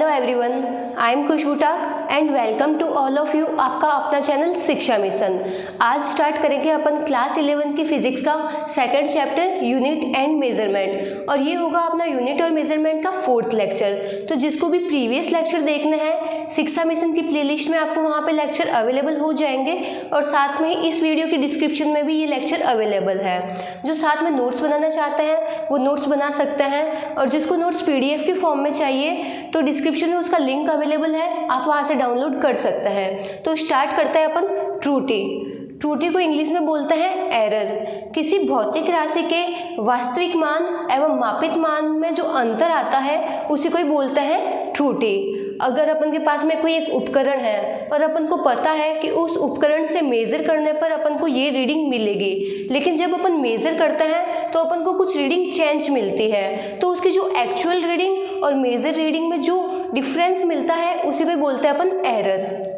Hello everyone, I am Khushboo Tak and welcome to all of you आपका अपना channel शिक्षा mission. आज स्टार्ट करेंगे अपन क्लास 11 की फिजिक्स का second chapter unit and measurement, और ये होगा अपना यूनिट और मेजरमेंट का फोर्थ लेक्चर। तो जिसको भी प्रीवियस लेक्चर देखने हैं शिक्षा मिशन की प्लेलिस्ट में आपको वहाँ पे लेक्चर अवेलेबल हो जाएंगे, और साथ में ही इस वीडियो की डिस्क्रिप्शन में भी ये लेक्चर अवेलेबल है। जो साथ में नोट्स बनाना चाहते हैं वो नोट्स बना सकते हैं, और जिसको नोट्स PDF के फॉर्म में चाहिए तो डिस्क्रिप्शन में उसका लिंक अवेलेबल है, आप वहाँ से डाउनलोड कर सकते हैं। तो स्टार्ट करते हैं अपन त्रुटि। त्रुटि को इंग्लिश में बोलते हैं एरर। किसी भौतिक राशि के वास्तविक मान एवं मापित मान में जो अंतर आता है उसी को ही बोलते हैं त्रुटि। अगर अपन के पास में कोई एक उपकरण है और अपन को पता है कि उस उपकरण से मेज़र करने पर अपन को ये रीडिंग मिलेगी, लेकिन जब अपन मेज़र करते हैं तो अपन को कुछ रीडिंग चेंज मिलती है, तो उसकी जो एक्चुअल रीडिंग और मेज़र रीडिंग में जो डिफरेंस मिलता है उसी को ही बोलते हैं अपन एरर।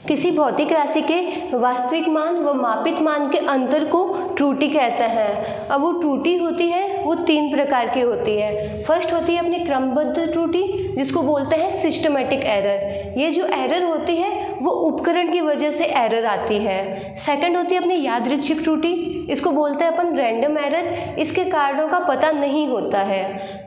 किसी भौतिक राशि के वास्तविक मान व मापित मान के अंतर को त्रुटि कहते हैं। अब वो त्रुटि होती है वो 3 प्रकार की होती है। फर्स्ट होती है अपनी क्रमबद्ध त्रुटि, जिसको बोलते हैं सिस्टमेटिक एरर। ये जो एरर होती है वो उपकरण की वजह से एरर आती है। सेकंड होती है अपनी यादृच्छिक त्रुटि, इसको बोलते हैं अपन रैंडम एरर, इसके कारणों का पता नहीं होता है।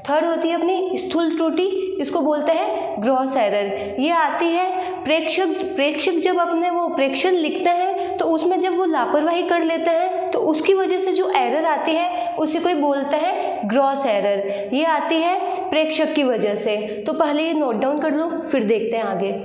थर्ड होती है अपनी स्थूल त्रुटि, इसको बोलते हैं ग्रॉस एरर। ये आती है प्रेक्षक जब अपने वो प्रेक्षण लिखते हैं तो उसमें जब वो लापरवाही कर लेते हैं तो उसकी वजह से जो एरर आती है उसी को ही बोलते हैं ग्रॉस एरर। ये आती है प्रेक्षक की वजह से। तो पहले ये नोट डाउन कर लो, फिर देखते हैं आगे।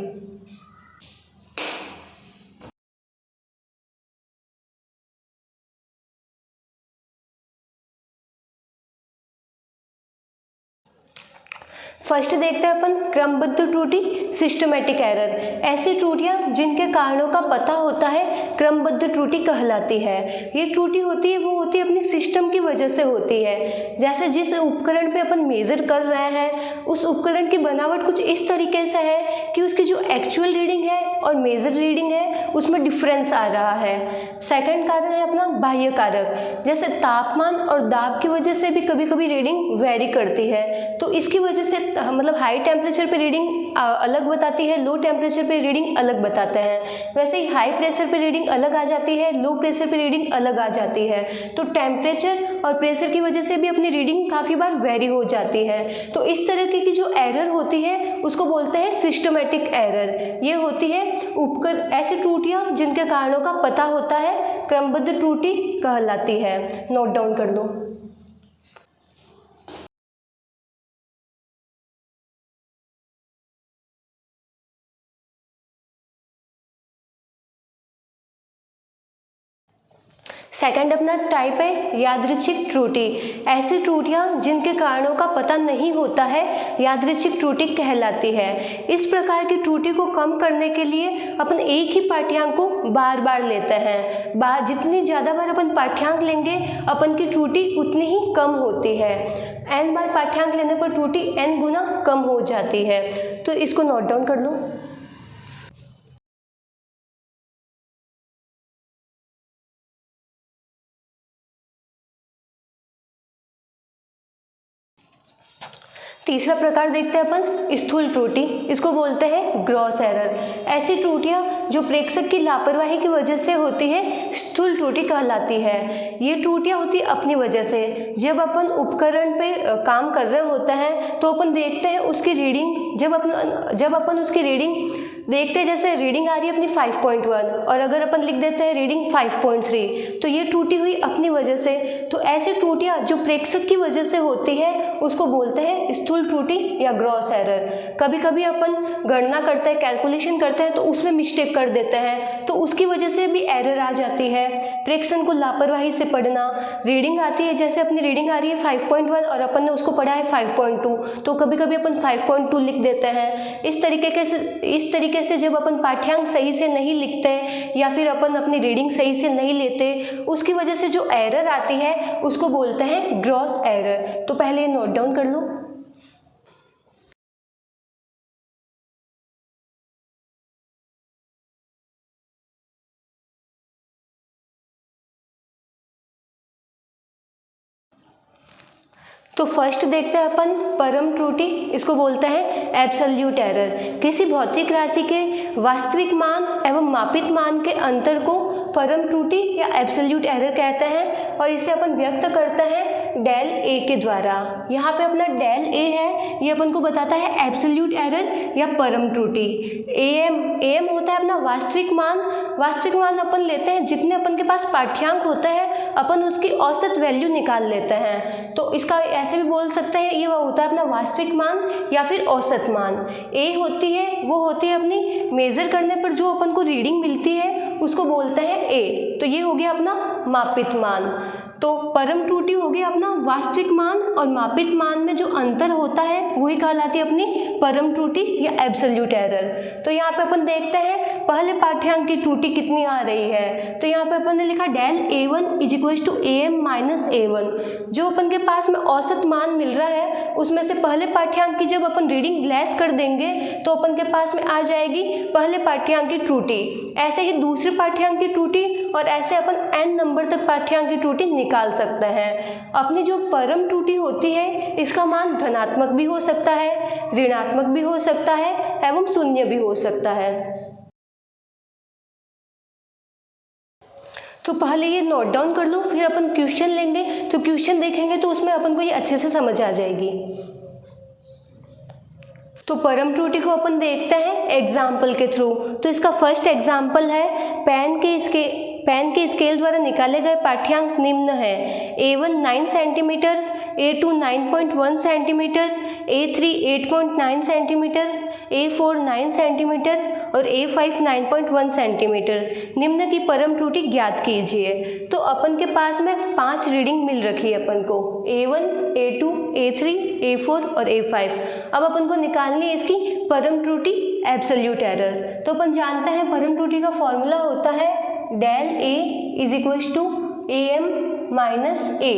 फर्स्ट देखते हैं अपन क्रमबद्ध त्रुटि सिस्टमेटिक एरर। ऐसी त्रुटियां जिनके कारणों का पता होता है क्रमबद्ध त्रुटि कहलाती है। ये त्रुटि होती है वो होती है अपनी सिस्टम की वजह से होती है। जैसे जिस उपकरण पे अपन मेजर कर रहे हैं उस उपकरण की बनावट कुछ इस तरीके से है कि उसकी जो एक्चुअल रीडिंग है और मेजर रीडिंग है उसमें डिफरेंस आ रहा है। सेकंड कारण है अपना बाह्य कारक, जैसे तापमान और दाब की वजह से भी कभी कभी रीडिंग वेरी करती है। तो इसकी वजह से मतलब हाई टेम्परेचर पे रीडिंग अलग बताती है, लो टेम्परेचर पे रीडिंग अलग बताते हैं। वैसे ही हाई प्रेशर पे रीडिंग अलग आ जाती है, लो प्रेशर पे रीडिंग अलग आ जाती है। तो टेम्परेचर और प्रेशर की वजह से भी अपनी रीडिंग काफ़ी बार वेरी हो जाती है। तो इस तरह की जो एरर होती है उसको बोलते हैं सिस्टमेटिक एरर। ये होती है ऐसी त्रुटियाँ जिनके कारणों का पता होता है क्रमबद्ध त्रुटि कहलाती है। नोट डाउन कर लो। सेकंड अपना टाइप है यादृच्छिक त्रुटि। ऐसी त्रुटियां जिनके कारणों का पता नहीं होता है यादृच्छिक त्रुटि कहलाती है। इस प्रकार की त्रुटि को कम करने के लिए अपन एक ही पाठ्यांक को बार बार लेते हैं। जितनी ज़्यादा बार अपन पाठ्यांक लेंगे अपन की त्रुटि उतनी ही कम होती है। n बार पाठ्यांक लेने पर त्रुटि n गुना कम हो जाती है। तो इसको नोट डाउन कर लो। तीसरा प्रकार देखते हैं अपन स्थूल त्रुटि, इसको बोलते हैं ग्रॉस एरर। ऐसी त्रुटियां जो प्रेक्षक की लापरवाही की वजह से होती है स्थूल त्रुटि कहलाती है। ये त्रुटियां होती अपनी वजह से। जब अपन उपकरण पे काम कर रहे होते हैं तो अपन देखते हैं उसकी रीडिंग, जब अपन उसकी रीडिंग देखते हैं, जैसे रीडिंग आ रही है अपनी 5.1 और अगर अपन लिख देते हैं रीडिंग 5.3, तो ये त्रुटि हुई अपनी वजह से। तो ऐसी त्रुटियां जो प्रेक्षक की वजह से होती है उसको बोलते हैं स्थूल त्रुटि या ग्रॉस एरर। कभी कभी अपन गणना करते हैं, कैलकुलेशन करते हैं तो उसमें मिस्टेक कर देते हैं, तो उसकी वजह से भी एरर आ जाती है। प्रेक्षण को लापरवाही से पढ़ना, रीडिंग आती है, जैसे अपनी रीडिंग आ रही है 5.1 और अपन ने उसको पढ़ा है 5.2, तो कभी कभी अपन 5.2 लिख देते हैं। इस तरीके से जब अपन पाठ्यांक सही से नहीं लिखते या फिर अपन अपनी रीडिंग सही से नहीं लेते, उसकी वजह से जो एरर आती है उसको बोलते हैं ग्रॉस एरर। तो पहले नोट डाउन कर लो। तो फर्स्ट देखते हैं अपन परम त्रुटि, इसको बोलते हैं एब्सोल्यूट एरर। किसी भौतिक राशि के वास्तविक मान एवं मापित मान के अंतर को परम त्रुटि या एब्सोल्यूट एरर कहते हैं और इसे अपन व्यक्त करते हैं डेल ए के द्वारा। यहाँ पे अपना डेल ए है, ये अपन को बताता है एब्सोल्यूट एरर या परम त्रुटि। एम होता है अपना वास्तविक मान। वास्तविक मान अपन लेते हैं जितने अपन के पास पाठ्यांक होते हैं अपन उसकी औसत वैल्यू निकाल लेते हैं, तो इसका ऐसे भी बोल सकते हैं ये होता है अपना वास्तविक मान या फिर औसत मान। ए होती है वो होती है अपनी मेज़र करने पर जो अपन को रीडिंग मिलती है उसको बोलते हैं ए, तो ये हो गया अपना मापित मान। तो परम त्रुटि हो गया अपना वास्तविक मान और मापित मान में जो अंतर होता है वही कहलाती है अपनी परम त्रुटि या एब्सोल्यूट एरर। तो यहाँ पे अपन देखते हैं पहले पाठ्यांक की त्रुटि कितनी आ रही है, तो यहाँ पे अपन ने लिखा del A1 is equal to AM minus A1। जो अपन के पास में औसत मान मिल रहा है उसमें से पहले पाठ्यांक की जब अपन रीडिंग लेस कर देंगे तो अपन के पास में आ जाएगी पहले पाठ्यांक की त्रुटि, ऐसे ही दूसरे पाठ्यांक की त्रुटि और ऐसे अपन n नंबर तक पाठ्यांक की त्रुटि निकाल सकते हैं। अपनी जो परम त्रुटि होती है इसका मान धनात्मक भी हो सकता है, ऋणात्मक भी हो सकता है एवं शून्य भी हो सकता है। तो पहले ये नोट डाउन कर लो, फिर अपन क्वेश्चन लेंगे, तो क्वेश्चन देखेंगे तो उसमें अपन को ये अच्छे से समझ आ जाएगी। तो परम त्रुटि को अपन देखते हैं एग्जाम्पल के थ्रू। तो इसका फर्स्ट एग्जाम्पल है पेन के स्केल द्वारा निकाले गए पाठ्यांक निम्न है। A1 9 centimetre, A2 9.1 centimetre, A3 8.9 centimetre, A4 9 centimetre और A5 9.1 सेंटीमीटर। निम्न की परम त्रुटि ज्ञात कीजिए। तो अपन के पास में 5 रीडिंग मिल रखी है अपन को, A1, A2, A3, A4 और A5। अब अपन को निकालनी है इसकी परम त्रुटि एब्सोल्यूट एरर। तो अपन जानते हैं परम त्रुटि का फॉर्मूला होता है del A is equals to AM minus A,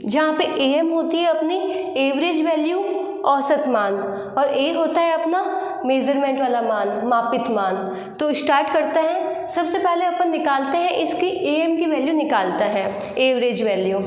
जहाँ पे AM होती है अपनी एवरेज वैल्यू औसत मान और A होता है अपना मेजरमेंट वाला मान, मापित मान। तो स्टार्ट करते हैं। सबसे पहले अपन निकालते हैं इसकी AM की वैल्यू निकालता है, एवरेज वैल्यू।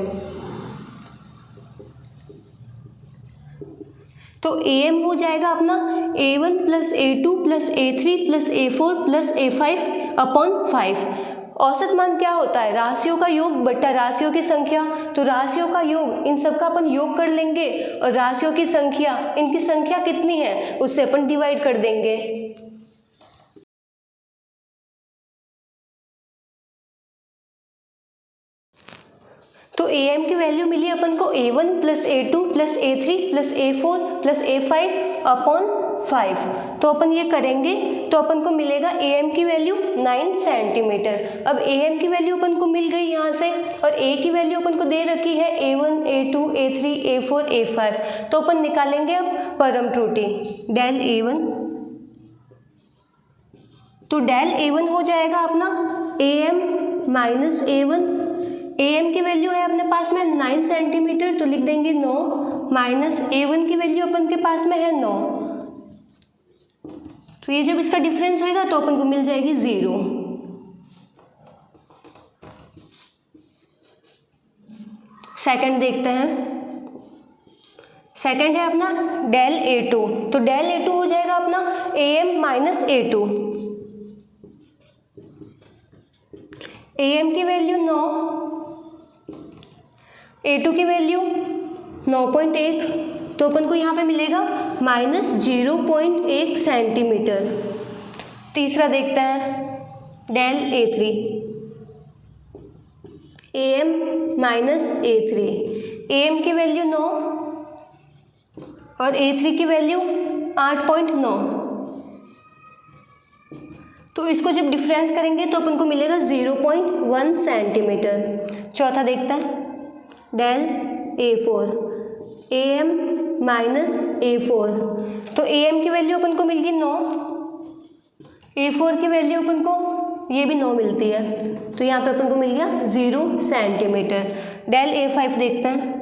तो AM हो जाएगा अपना A1 plus A2 plus A3 plus A4 plus A5 upon 5। औसत मान क्या होता है? राशियों का योग बट्टा राशियों की संख्या। तो राशियों का योग, इन सब का अपन योग कर लेंगे और राशियों की संख्या, इनकी संख्या कितनी है उससे अपन डिवाइड कर देंगे। तो AM की वैल्यू मिली अपन को A1 plus A2 plus A3 plus A4 plus A5 upon 5। तो अपन ये करेंगे तो अपन को मिलेगा AM की वैल्यू 9 सेंटीमीटर। अब AM की वैल्यू अपन को मिल गई यहाँ से और A की वैल्यू अपन को दे रखी है A1, A2, A3, A4, A5। तो अपन निकालेंगे अब परम त्रुटि डेल A1। तो डेल A1 हो जाएगा अपना AM माइनस A1। AM की वैल्यू है अपने पास में 9 सेंटीमीटर, तो लिख देंगे 9 माइनस A1 की वैल्यू अपन के पास में है 9। तो ये जब इसका डिफरेंस होएगा तो अपन को मिल जाएगी 0। सेकंड देखते हैं। सेकंड है अपना डेल A2। तो डेल A2 हो जाएगा अपना AM माइनस A2। AM की वैल्यू 9, A2 की वैल्यू 9.1, तो अपन को यहाँ पे मिलेगा माइनस 0.1 सेंटीमीटर। तीसरा देखते हैं del A3। AM minus A3, AM की वैल्यू 9 और A3 की वैल्यू 8.9। तो इसको जब डिफरेंस करेंगे तो अपन को मिलेगा 0.1 सेंटीमीटर। चौथा देखते हैं del A4, AM minus A4। तो AM की वैल्यू अपन को मिल गई 9, A4 की वैल्यू अपन को ये भी 9 मिलती है, तो यहाँ पे अपन को मिल गया 0 सेंटीमीटर। डेल A5 देखते हैं।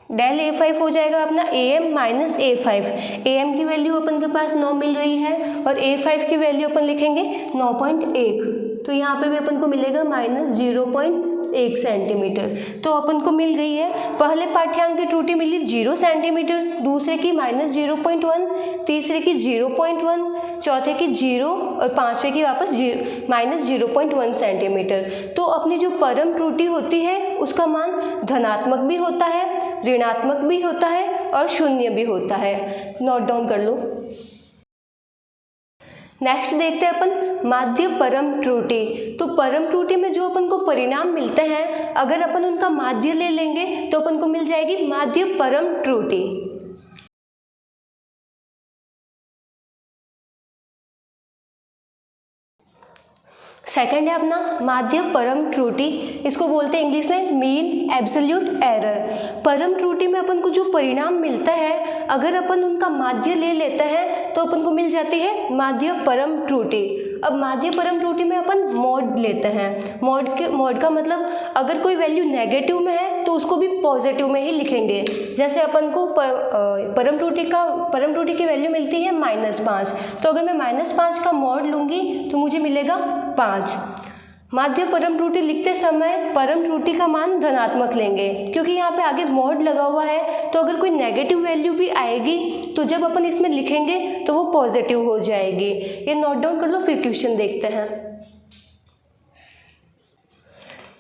डेल A5 हो जाएगा अपना AM माइनस A5। AM की वैल्यू अपन के पास 9 मिल रही है और A5 की वैल्यू अपन लिखेंगे 9.1, तो यहाँ पे भी अपन को मिलेगा -0.1 सेंटीमीटर। तो अपन को मिल गई है, पहले पाठ्यांक की त्रुटि मिली 0 सेंटीमीटर, दूसरे की -0.1, तीसरे की 0.1, चौथे की 0 और पांचवे की वापस -0.1 सेंटीमीटर। तो अपनी जो परम त्रुटि होती है उसका मान धनात्मक भी होता है, ऋणात्मक भी होता है और शून्य भी होता है। नोट डाउन कर लो। नेक्स्ट देखते हैं अपन माध्य परम त्रुटि। तो परम त्रुटि में जो अपन को परिणाम मिलते हैं, अगर अपन उनका माध्य ले लेंगे तो अपन को मिल जाएगी माध्य परम त्रुटि। सेकंड है अपना माध्य परम त्रुटि, इसको बोलते हैं इंग्लिश में मीन एब्सोल्यूट एरर। परम त्रुटि में अपन को जो परिणाम मिलता है, अगर अपन उनका माध्य ले लेते हैं तो अपन को मिल जाती है माध्य परम त्रुटि। अब माध्य परम त्रुटि में अपन मॉड लेते हैं। मॉड का मतलब अगर कोई वैल्यू नेगेटिव में है तो उसको भी पॉजिटिव में ही लिखेंगे। जैसे अपन को परम त्रुटि की वैल्यू मिलती है -5, तो अगर मैं -5 का मॉड लूँगी तो मुझे मिलेगा 5। माध्य परम त्रुटि लिखते समय परम त्रुटि का मान धनात्मक लेंगे, क्योंकि यहाँ पे आगे मॉड लगा हुआ है, तो अगर कोई नेगेटिव वैल्यू भी आएगी तो जब अपन इसमें लिखेंगे तो वो पॉजिटिव हो जाएगी। ये नोट डाउन कर लो, फिर क्वेश्चन देखते हैं।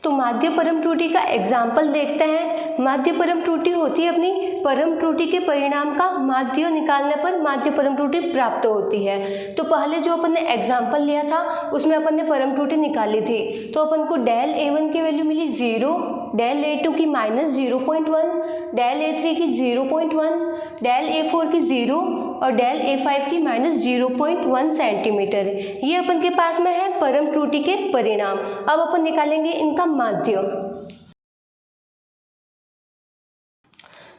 तो माध्य परम त्रुटि का एग्जाम्पल देखते हैं। माध्य परम त्रुटि होती है अपनी परम त्रुटि के परिणाम का माध्य निकालने पर माध्य परम त्रुटि प्राप्त होती है। तो पहले जो अपन ने एग्जाम्पल लिया था उसमें अपन ने परम त्रुटि निकाली थी, तो अपन को डेल A1 की वैल्यू मिली 0, डेल A2 की -0.1, डेल A3 की 0.1, डेल A4 की 0 और डेल A5 की -0.1 सेंटीमीटर। ये अपन के पास में है परम त्रुटि के परिणाम। अब अपन निकालेंगे इनका माध्य।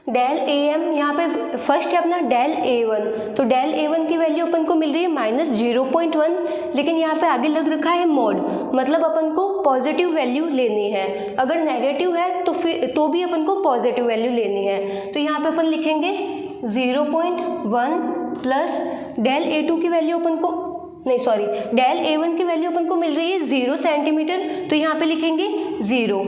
डेल AM, यहाँ पे फर्स्ट है अपना डेल A1, तो डेल A1 की वैल्यू अपन को मिल रही है -0.1, लेकिन यहाँ पे आगे लग रखा है मॉड, मतलब अपन को पॉजिटिव वैल्यू लेनी है। अगर नेगेटिव है तो भी अपन को पॉजिटिव वैल्यू लेनी है। तो यहाँ पे अपन लिखेंगे 0.1 प्लस डेल A2 की वैल्यू अपन को डेल A1 की वैल्यू अपन को मिल रही है 0 सेंटीमीटर, तो यहाँ पे लिखेंगे 0।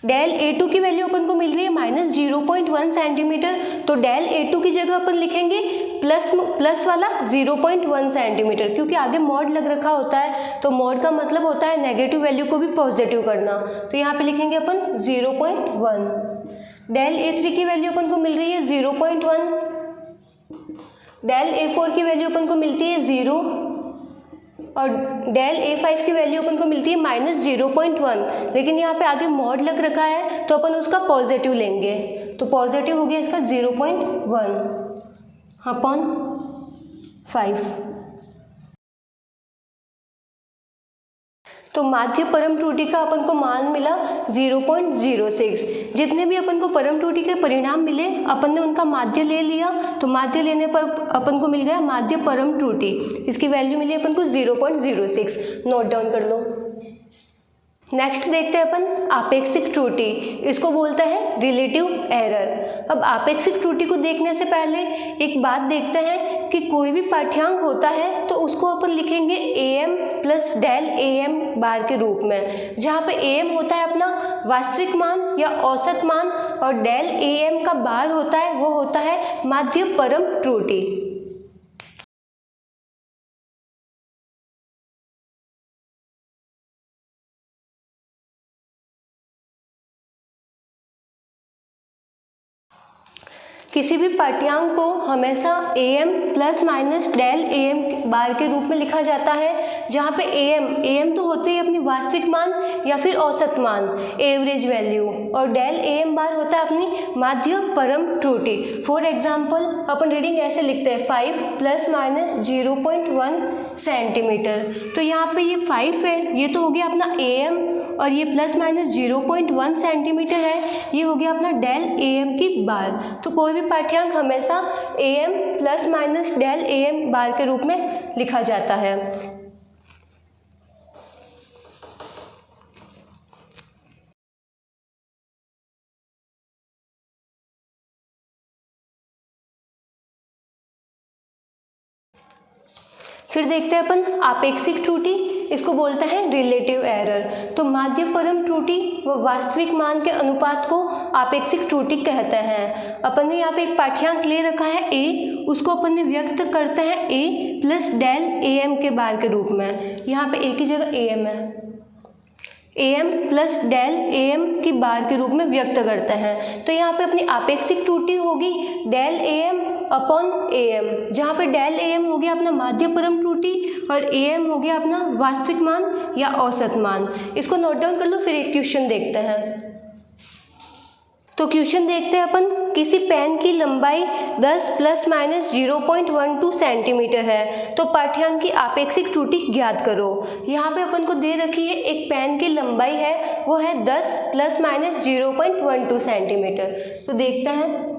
डेल A2 की वैल्यू अपन को मिल रही है -0.1 सेंटीमीटर, तो डेल A2 की जगह अपन लिखेंगे प्लस वाला 0.1 सेंटीमीटर, क्योंकि आगे मॉड लग रखा होता है, तो मॉड का मतलब होता है नेगेटिव वैल्यू को भी पॉजिटिव करना। तो यहाँ पे लिखेंगे अपन 0.1। डेल A3 की वैल्यू अपन को मिल रही है 0.1, डेल A4 की वैल्यू अपन को मिलती है 0 और डेल A5 की वैल्यू अपन को मिलती है -0.1, लेकिन यहाँ पे आगे मॉड लग रखा है तो अपन उसका पॉजिटिव लेंगे, तो पॉजिटिव हो गया इसका 0.1 अपॉन 5। तो माध्य परम त्रुटि का अपन को मान मिला 0.06। जितने भी अपन को परम त्रुटि के परिणाम मिले अपन ने उनका माध्य ले लिया, तो माध्य लेने पर अपन को मिल गया माध्य परम त्रुटि। इसकी वैल्यू मिली अपन को 0.06। नोट डाउन कर लो। नेक्स्ट देखते हैं अपन आपेक्षिक त्रुटि, इसको बोलता है रिलेटिव एरर। अब आपेक्षिक त्रुटि को देखने से पहले एक बात देखते हैं कि कोई भी पाठ्यांक होता है तो उसको अपन लिखेंगे AM plus del AM bar के रूप में, जहाँ पे AM होता है अपना वास्तविक मान या औसत मान और डेल AM का बार होता है वो होता है माध्य परम त्रुटि। किसी भी पाठ्यांक को हमेशा AM plus minus del AM bar के रूप में लिखा जाता है, जहाँ पे AM तो होते ही अपनी वास्तविक मान या फिर औसत मान एवरेज वैल्यू, और डेल AM बार होता है अपनी माध्य परम त्रुटि। फॉर एग्जाम्पल अपन रीडिंग ऐसे लिखते हैं 5 प्लस माइनस 0.1 सेंटीमीटर। तो यहाँ पे ये 5 है, ये तो हो गया अपना AM, और ये प्लस माइनस 0.1 सेंटीमीटर है, ये हो गया अपना डेल AM की बार। तो कोई भी पाठ्यांक हमेशा AM plus minus del AM bar के रूप में लिखा जाता है। फिर देखते हैं अपन आपेक्षिक त्रुटि, इसको बोलते हैं रिलेटिव एरर। तो माध्य परम त्रुटि व वास्तविक मान के अनुपात को आपेक्षिक त्रुटि कहते हैं। अपन ने यहाँ पे एक पाठ्यांक ले रखा है a, उसको अपन ने व्यक्त करते हैं a प्लस डेल am के बार के रूप में। यहाँ पे a की जगह am है, am प्लस डेल am की बार के रूप में व्यक्त करते हैं। तो यहाँ पे अपनी आपेक्षिक त्रुटि होगी डेल am अपॉन am, जहाँ पे डेल am हो गया अपना माध्य परम त्रुटि और am हो गया अपना वास्तविक मान या औसत मान। इसको नोट डाउन कर लो, फिर एक क्वेश्चन देखते हैं। तो क्वेश्चन देखते हैं अपन, किसी पेन की लंबाई 10 प्लस माइनस 0.12 सेंटीमीटर है, तो पाठ्यांक की आपेक्षिक त्रुटि ज्ञात करो। यहाँ पे अपन को दे रखी है एक पेन की लंबाई है वो है 10 प्लस माइनस 0.12 सेंटीमीटर। तो देखते हैं,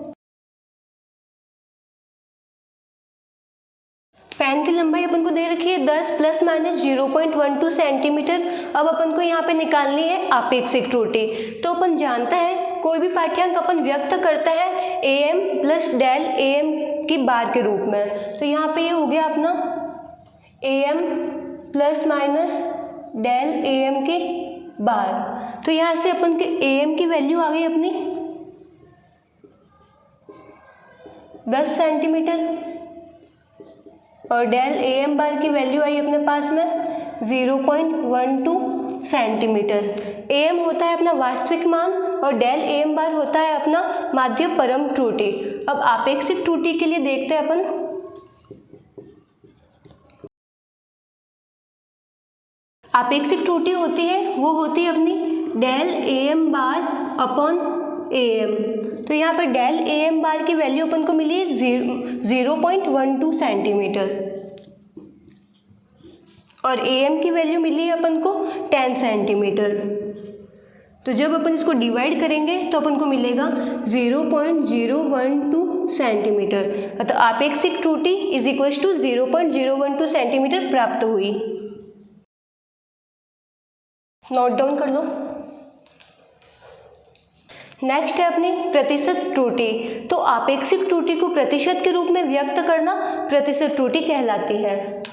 पेन की लंबाई अपन को दे रखी है 10 प्लस माइनस 0.12 सेंटीमीटर। अब अपन को यहाँ पे निकालनी है आपेक्षिक त्रुटि। तो अपन जानते हैं कोई भी पाठ्यांक अपन व्यक्त करते हैं am प्लस डेल am की बार के रूप में। तो यहाँ पे ये हो गया अपना am plus minus del am की बार। तो यहाँ से अपन के am की वैल्यू आ गई अपनी 10 सेंटीमीटर और डेल am बार की वैल्यू आई अपने पास में 0.12 सेंटीमीटर। am होता है अपना वास्तविक मान और डेल am बार होता है अपना माध्य परम त्रुटि। अब आपेक्षिक त्रुटि के लिए देखते हैं अपन, आपेक्षिक त्रुटि होती है वो होती है अपनी del am bar upon am। तो यहाँ पर डेल am बार की वैल्यू अपन को मिली है 0.12 सेंटीमीटर और am की वैल्यू मिली है अपन को 10 सेंटीमीटर। तो जब अपन इसको डिवाइड करेंगे तो अपन को मिलेगा 0.012 सेंटीमीटर। तो आपेक्षिक त्रुटि इज इक्वल टू 0.012 सेंटीमीटर प्राप्त हुई। नोट डाउन कर लो। नेक्स्ट है अपनी प्रतिशत त्रुटि। तो आपेक्षिक त्रुटि को प्रतिशत के रूप में व्यक्त करना प्रतिशत त्रुटि कहलाती है।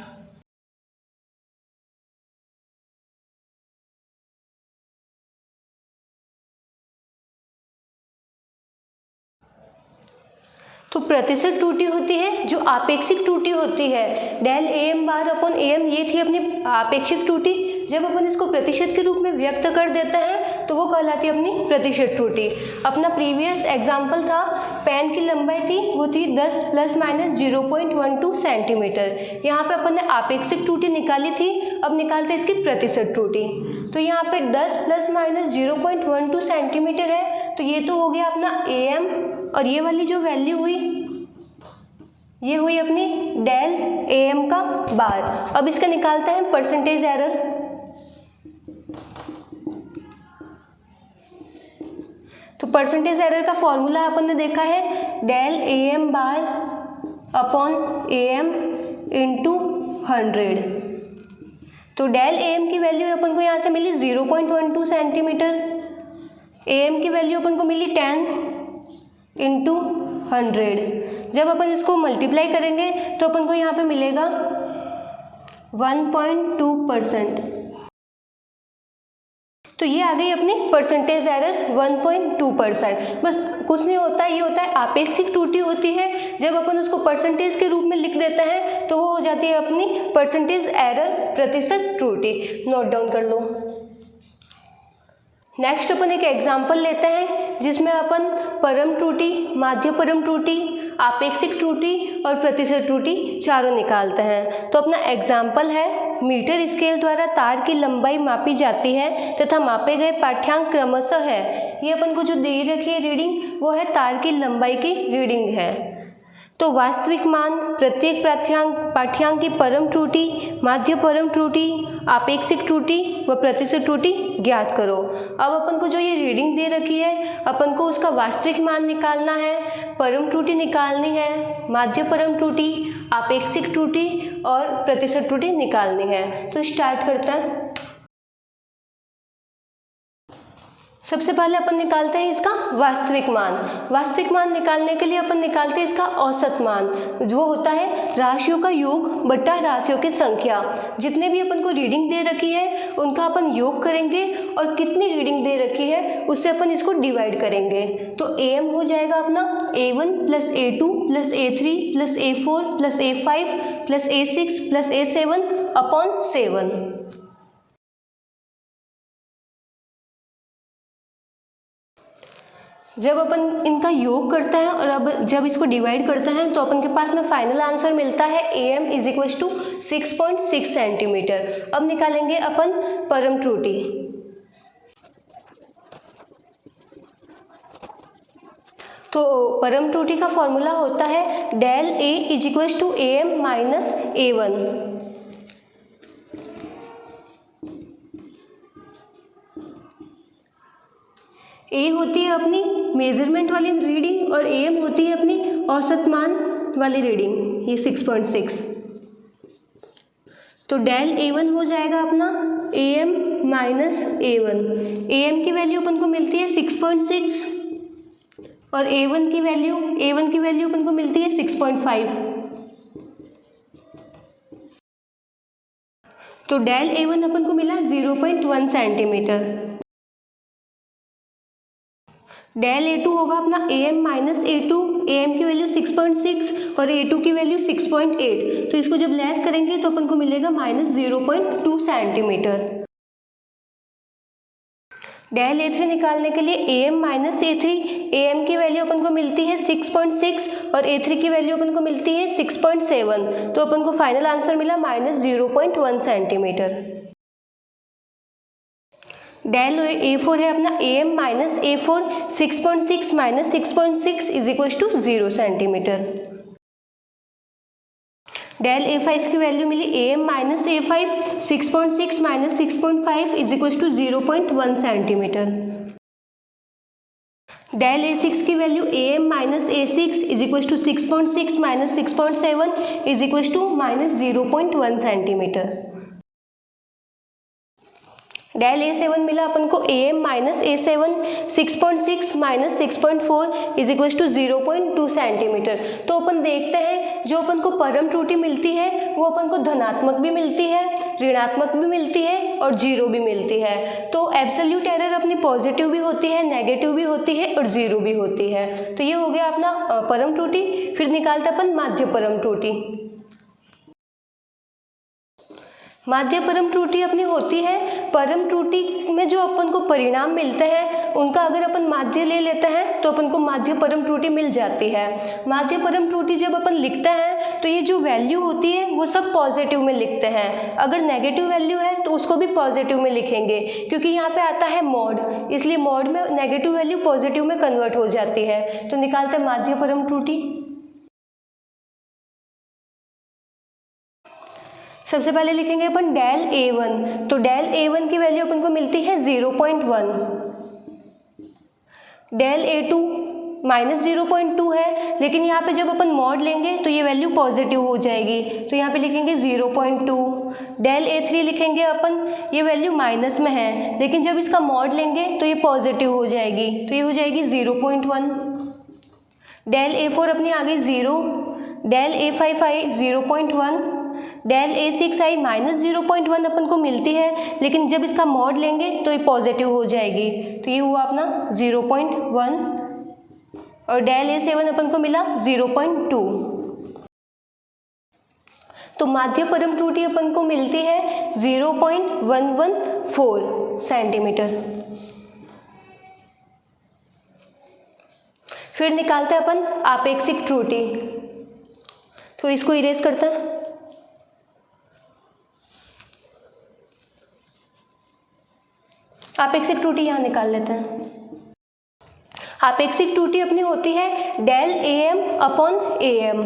तो प्रतिशत त्रुटि होती है जो आपेक्षिक त्रुटि होती है del am bar upon am, ये थी अपनी आपेक्षिक त्रुटि। जब अपन इसको प्रतिशत के रूप में व्यक्त कर देते हैं तो वो कहलाती है अपनी प्रतिशत त्रुटि। अपना प्रीवियस एग्जाम्पल था, पेन की लंबाई थी वो थी 10 प्लस माइनस 0.12 सेंटीमीटर। यहाँ पे अपन ने आपेक्षिक त्रुटि निकाली थी, अब निकालते हैं इसकी प्रतिशत त्रुटि। तो यहाँ पे 10 प्लस माइनस 0.12 सेंटीमीटर है, तो ये तो हो गया अपना am और ये वाली जो वैल्यू हुई ये हुई अपनी डेल am का बार। अब इसका निकालते हैं परसेंटेज एरर। तो परसेंटेज एरर का फॉर्मूला अपन ने देखा है del am bar upon am into 100। तो डेल am की वैल्यू अपन को यहाँ से मिली 0.12 सेंटीमीटर, am की वैल्यू अपन को मिली 10 इंटू 100। जब अपन इसको मल्टीप्लाई करेंगे तो अपन को यहाँ पे मिलेगा 1.2%। तो ये आ गई अपनी परसेंटेज एरर 1.2%। बस कुछ नहीं होता, ये होता है आपेक्षिक त्रुटि होती है। जब अपन उसको परसेंटेज के रूप में लिख देते हैं तो वो हो जाती है अपनी परसेंटेज एरर प्रतिशत त्रुटि। नोट डाउन कर लो। नेक्स्ट अपन एक एग्जाम्पल लेते हैं जिसमें अपन परम त्रुटि, माध्य परम त्रुटि, आपेक्षिक त्रुटि और प्रतिशत त्रुटि चारों निकालते हैं। तो अपना एग्जाम्पल है, मीटर स्केल द्वारा तार की लंबाई मापी जाती है तथा मापे गए पाठ्यांक क्रमशः है। ये अपन को जो दे रखी है रीडिंग वो है तार की लंबाई की रीडिंग है। तो वास्तविक मान, प्रत्येक पाठ्यांक की परम त्रुटि, माध्य परम त्रुटि, आपेक्षिक त्रुटि व प्रतिशत त्रुटि ज्ञात करो। अब अपन को जो ये रीडिंग दे रखी है अपन को उसका वास्तविक मान निकालना है, परम त्रुटि निकालनी है, माध्य परम त्रुटि, आपेक्षिक त्रुटि और प्रतिशत त्रुटि निकालनी है। तो स्टार्ट करते हैं। सबसे पहले अपन निकालते हैं इसका वास्तविक मान। वास्तविक मान निकालने के लिए अपन निकालते हैं इसका औसत मान, जो होता है राशियों का योग बट्टा राशियों की संख्या। जितने भी अपन को रीडिंग दे रखी है उनका अपन योग करेंगे और कितनी रीडिंग दे रखी है उससे अपन इसको डिवाइड करेंगे। तो AM हो जाएगा अपना A1 + A2 + A3 + A4 + A5 + A6 + A7 upon 7। जब अपन इनका योग करते हैं और अब जब इसको डिवाइड करते हैं तो अपन के पास में फाइनल आंसर मिलता है AM = 6.6 सेंटीमीटर। अब निकालेंगे अपन परम त्रुटि। तो परम त्रुटि का फॉर्मूला होता है del A = AM - A1। A होती है अपनी मेजरमेंट वाली रीडिंग और AM होती है अपनी औसत मान वाली रीडिंग, ये 6.6। तो del A1 हो जाएगा अपना AM - A1। AM की वैल्यू अपन को मिलती है 6.6 और A1 की वैल्यू अपन को मिलती है 6.5। तो del A1 अपन को मिला 0.1 सेंटीमीटर। del A2 होगा अपना AM - A2। AM की वैल्यू 6.6 और A2 की वैल्यू 6.8। तो इसको जब लेस करेंगे तो अपन को मिलेगा -0.2 सेंटीमीटर। del A3 निकालने के लिए AM - A3, AM की वैल्यू अपन को मिलती है 6.6 और A3 की वैल्यू अपन को मिलती है 6.7। तो अपन को फाइनल आंसर मिला -0.1 सेंटीमीटर। del A4 है अपना AM - A4, 6.6 - 6.6 = 0 centimetre. del A5 की वैल्यू मिली AM - A5, 6.6 - 6.5 = 0.1 centimetre. del A6 की value AM - A6 = 6.6 - 6.7 = -0.1 centimetre. del A7 मिला अपन को AM - A7, 6.6 - 6.4 = 0.2 सेंटीमीटर। तो अपन देखते हैं जो अपन को परम त्रुटि मिलती है वो अपन को धनात्मक भी मिलती है, ऋणात्मक भी मिलती है और 0 भी मिलती है। तो एब्सोल्यूट एरर अपनी पॉजिटिव भी होती है, नेगेटिव भी होती है और 0 भी होती है। तो ये हो गया अपना परम त्रुटि। फिर निकालते अपन माध्य परम त्रुटि। माध्य परम त्रुटि अपनी होती है परम त्रुटि में जो अपन को परिणाम मिलते हैं उनका अगर अपन माध्य ले लेते हैं तो अपन को माध्य परम त्रुटि मिल जाती है। माध्य परम त्रुटि जब अपन लिखते हैं तो ये जो वैल्यू होती है वो सब पॉजिटिव में लिखते हैं। अगर नेगेटिव वैल्यू है तो उसको भी पॉजिटिव में लिखेंगे, क्योंकि यहाँ पे आता है मॉड, इसलिए मॉड में नेगेटिव वैल्यू पॉजिटिव में कन्वर्ट हो जाती है। तो निकालते हैं माध्य परम त्रुटि। सबसे पहले लिखेंगे अपन del A1। तो del A1 की वैल्यू अपन को मिलती है 0.1। del A2 -0.2 है, लेकिन यहाँ पे जब अपन मॉड लेंगे तो ये वैल्यू पॉजिटिव हो जाएगी, तो यहाँ पे लिखेंगे 0.2। del A3 लिखेंगे अपन, ये वैल्यू माइनस में है, लेकिन जब इसका मॉड लेंगे तो ये पॉजिटिव हो जाएगी, तो ये हो जाएगी 0.1। del A4 अपनी आ गई 0, del A5 आई 0.1, del A6 आई -0.1 अपन को मिलती है, लेकिन जब इसका मॉड लेंगे तो ये पॉजिटिव हो जाएगी, तो ये हुआ अपना 0.1। और del A7 अपन को मिला 0.2। तो माध्य परम त्रुटि अपन को मिलती है 0.114 सेंटीमीटर। फिर निकालते हैं अपन आपेक्षिक त्रुटि। तो इसको इरेज करते हैं। आपेक्षिक त्रुटि यहाँ निकाल लेते हैं। आपेक्षिक त्रुटि अपनी होती है del AM/AM,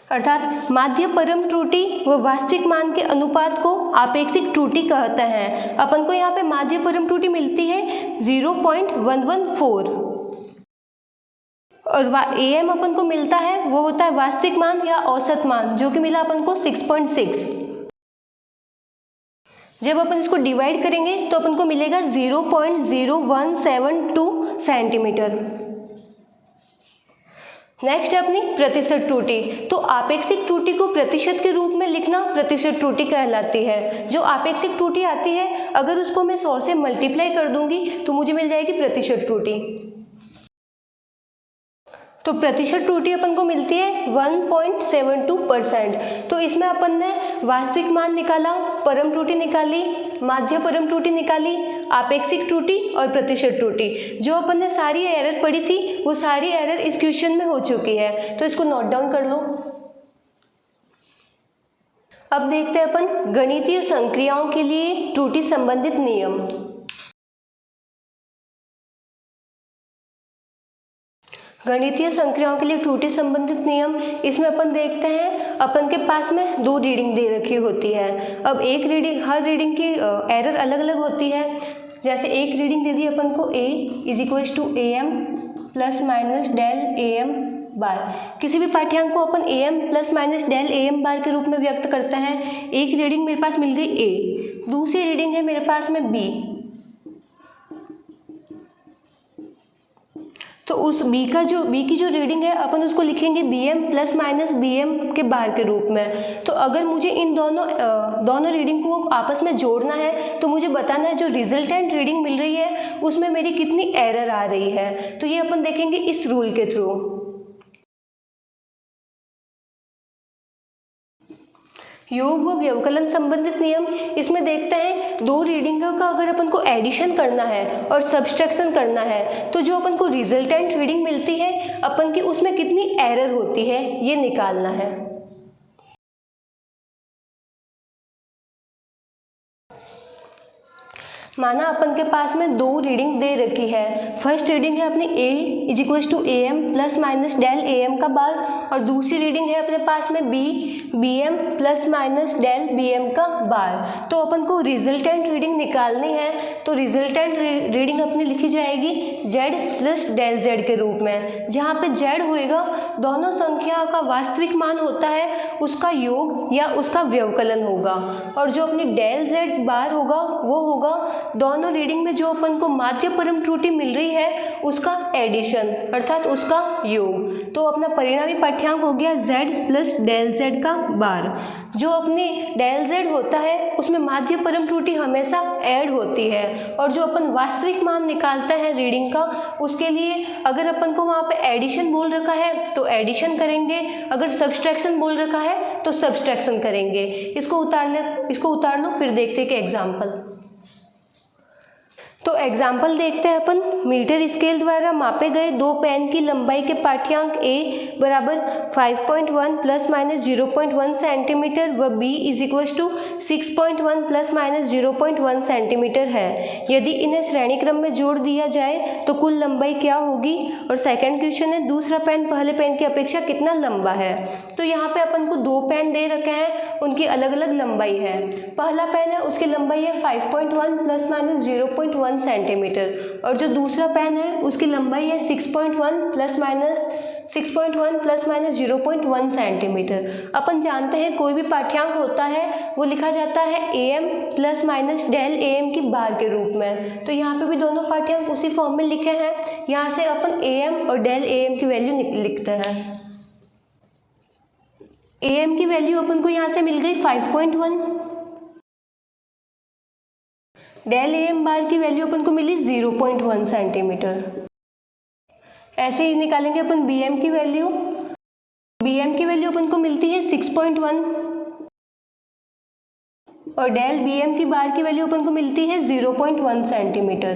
अर्थात माध्य परम त्रुटि व वास्तविक मान के अनुपात को आपेक्षिक त्रुटि कहते हैं। अपन को यहाँ पे माध्य परम त्रुटि मिलती है 0.114 और AM अपन को मिलता है वो होता है वास्तविक मान या औसत मान, जो कि मिला अपन को 6.6। जब अपन इसको डिवाइड करेंगे तो अपन को मिलेगा 0.0172 सेंटीमीटर। नेक्स्ट है अपनी प्रतिशत त्रुटि। तो आपेक्षिक त्रुटि को प्रतिशत के रूप में लिखना प्रतिशत त्रुटि कहलाती है। जो आपेक्षिक त्रुटि आती है अगर उसको मैं 100 से मल्टीप्लाई कर दूंगी तो मुझे मिल जाएगी प्रतिशत त्रुटि। तो प्रतिशत त्रुटि अपन को मिलती है 1.72%। तो इसमें अपन ने वास्तविक मान निकाला, परम त्रुटि निकाली, माध्य परम त्रुटि निकाली, आपेक्षिक त्रुटि और प्रतिशत त्रुटि। जो अपन ने सारी एरर पढ़ी थी वो सारी एरर इस क्वेश्चन में हो चुकी है, तो इसको नोट डाउन कर लो। अब देखते हैं अपन गणितीय संक्रियाओं के लिए त्रुटि संबंधित नियम। गणितीय संक्रियाओं के लिए त्रुटि संबंधित नियम, इसमें अपन देखते हैं अपन के पास में 2 रीडिंग दे रखी होती है। अब एक रीडिंग, हर रीडिंग की एरर अलग अलग होती है। जैसे एक रीडिंग दे दी अपन को a = am ± del am बार। किसी भी पाठ्यांक को अपन am ± del am बार के रूप में व्यक्त करते हैं। एक रीडिंग मेरे पास मिल गई a, दूसरी रीडिंग है मेरे पास में b। तो उस b की जो रीडिंग है अपन उसको लिखेंगे bm ± bm के बार के रूप में। तो अगर मुझे इन दोनों रीडिंग को आपस में जोड़ना है तो मुझे बताना है जो रिजल्टेंट रीडिंग मिल रही है उसमें मेरी कितनी एरर आ रही है। तो ये अपन देखेंगे इस रूल के थ्रू। योग व व्यवकलन संबंधित नियम, इसमें देखते हैं 2 रीडिंगों का अगर अपन को एडिशन करना है और सब्सट्रैक्शन करना है तो जो अपन को रिजल्टेंट रीडिंग मिलती है अपन की उसमें कितनी एरर होती है ये निकालना है। माना अपन के पास में 2 रीडिंग दे रखी है। फर्स्ट रीडिंग है अपनी a = am ± del am का बार और दूसरी रीडिंग है अपने पास में b bm ± del bm का बार। तो अपन को रिजल्टेंट रीडिंग निकालनी है। तो रिजल्टेंट रीडिंग अपनी लिखी जाएगी z + del z के रूप में, जहाँ पे z होएगा दोनों संख्या का वास्तविक मान होता है उसका योग या उसका व्यवकलन होगा, और जो अपनी del z बार होगा वो होगा दोनों रीडिंग में जो अपन को माध्य परम त्रुटि मिल रही है उसका एडिशन अर्थात उसका योग। तो अपना परिणामी पाठ्यांक हो गया z + del z का बार। जो अपनी del z होता है उसमें माध्य परम त्रुटि हमेशा ऐड होती है, और जो अपन वास्तविक मान निकालते हैं रीडिंग का उसके लिए अगर अपन को वहाँ पे एडिशन बोल रखा है तो एडिशन करेंगे, अगर सब्सट्रैक्शन बोल रखा है तो सब्सट्रैक्शन करेंगे। इसको उतार लो फिर देखते हैं कि एग्जाम्पल। तो एग्जाम्पल देखते हैं अपन। मीटर स्केल द्वारा मापे गए 2 पेन की लंबाई के पाठ्यांक a = 5.1 ± 0.1 सेंटीमीटर व b = 6.1 ± 0.1 सेंटीमीटर है। यदि इन्हें श्रेणी क्रम में जोड़ दिया जाए तो कुल लंबाई क्या होगी। और सेकंड क्वेश्चन है दूसरा पेन पहले पेन की अपेक्षा कितना लंबा है। तो यहाँ पे अपन को 2 पेन दे रखे हैं, उनकी अलग अलग लंबाई है। पहला पेन है उसकी लंबाई है 5.1 ± 0.1 सेंटीमीटर, और जो दूसरा पेन है उसकी लंबाई है 6.1 ± 0.1 सेंटीमीटर। अपन जानते हैं कोई भी पाठ्यांक होता है वो लिखा जाता है am ± del am की बार के रूप में। तो यहाँ पे भी दोनों पाठ्यांक उसी फॉर्म में लिखे हैं। यहाँ से अपन am और del am की वैल्यू लिखते हैं। am की वैल्यू अपन को यहाँ से मिल गई 5.1, del am बार की वैल्यू अपन को मिली 0.1 सेंटीमीटर। ऐसे ही निकालेंगे अपन bm की वैल्यू। bm की वैल्यू अपन को मिलती है 6.1 और del bm की बार की वैल्यू अपन को मिलती है 0.1 सेंटीमीटर।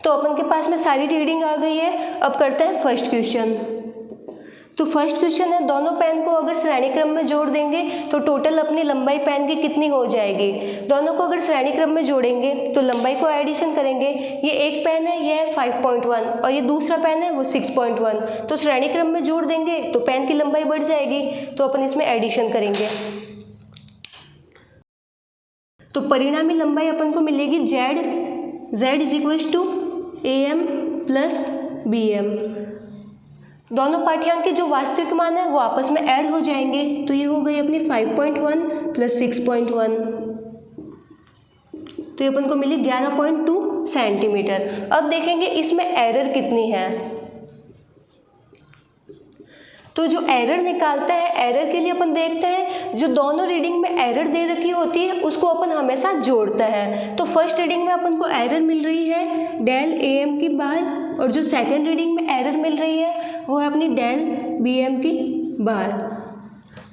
तो अपन के पास में सारी रीडिंग आ गई है। अब करते हैं फर्स्ट क्वेश्चन। तो फर्स्ट क्वेश्चन है दोनों पेन को अगर श्रेणी क्रम में जोड़ देंगे तो टोटल अपनी लंबाई पेन की कितनी हो जाएगी। दोनों को अगर श्रेणी क्रम में जोड़ेंगे तो लंबाई को एडिशन करेंगे। ये एक पेन है, ये है 5.1 और ये दूसरा पेन है वो 6.1। तो श्रेणी क्रम में जोड़ देंगे तो पेन की लंबाई बढ़ जाएगी, तो अपन इसमें एडिशन करेंगे। तो परिणामी लंबाई अपन को मिलेगी z = am + bm। दोनों पाठ्यांक के जो वास्तविक मान है वो आपस में ऐड हो जाएंगे, तो ये हो गई अपनी 5.1 प्लस 6.1, तो ये अपन को मिली 11.2 सेंटीमीटर। अब देखेंगे इसमें एरर कितनी है। तो जो एरर निकालता है, एरर के लिए अपन देखते हैं जो दोनों रीडिंग में एरर दे रखी होती है उसको अपन हमेशा जोड़ता है। तो फर्स्ट रीडिंग में अपन को एरर मिल रही है डेल AM की बार, और जो सेकंड रीडिंग में एरर मिल रही है वो है अपनी डेल BM की बार।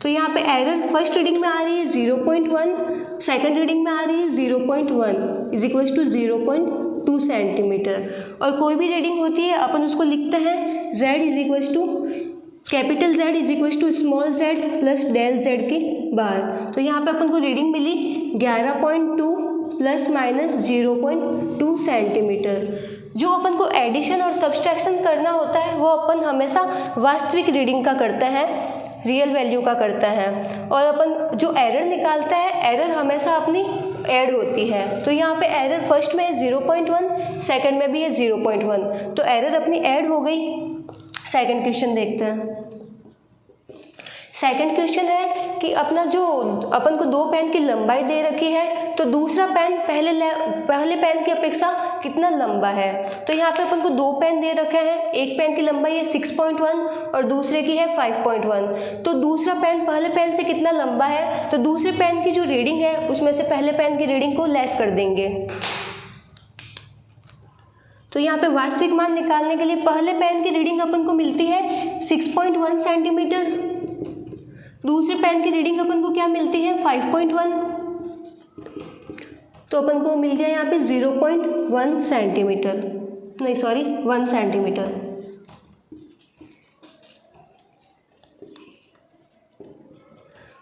तो यहाँ पे एरर फर्स्ट रीडिंग में आ रही है 0.1, सेकंड रीडिंग में आ रही है 0.1 इज इक्वल टू 0.2 सेंटीमीटर। और कोई भी रीडिंग होती है अपन उसको लिखते हैं Z is equal to capital Z is equal to small z plus del Z की बार। तो यहाँ पे अपन को रीडिंग मिली 11.2 प्लस माइनस 0.2 सेंटीमीटर। जो अपन को एडिशन और सब्सट्रैक्शन करना होता है वो अपन हमेशा वास्तविक रीडिंग का करते हैं, रियल वैल्यू का करता है। और अपन जो एरर निकालता है, एरर हमेशा अपनी ऐड होती है। तो यहाँ पे एरर फर्स्ट में है 0.1, सेकंड में भी है 0.1, तो एरर अपनी ऐड हो गई। सेकंड क्वेश्चन देखते हैं। सेकंड क्वेश्चन है कि अपना जो अपन को दो पेन की लंबाई दे रखी है, तो दूसरा पेन पहले पेन की अपेक्षा कितना लंबा है। तो यहाँ पे अपन को दो पेन दे रखे हैं, एक पेन की लंबाई है 6.1 और दूसरे की है 5.1। तो दूसरा पेन पहले पेन से कितना लंबा है, तो दूसरे पेन की जो रीडिंग है उसमें से पहले पेन की रीडिंग को लेस कर देंगे। तो यहाँ पे वास्तविक मान निकालने के लिए पहले पेन की रीडिंग अपन को मिलती है 6.1 सेंटीमीटर, दूसरे पेन की रीडिंग अपन को क्या मिलती है 5.1, तो अपन को मिल गया यहाँ पे 0.1 सेंटीमीटर, नहीं सॉरी 1 सेंटीमीटर।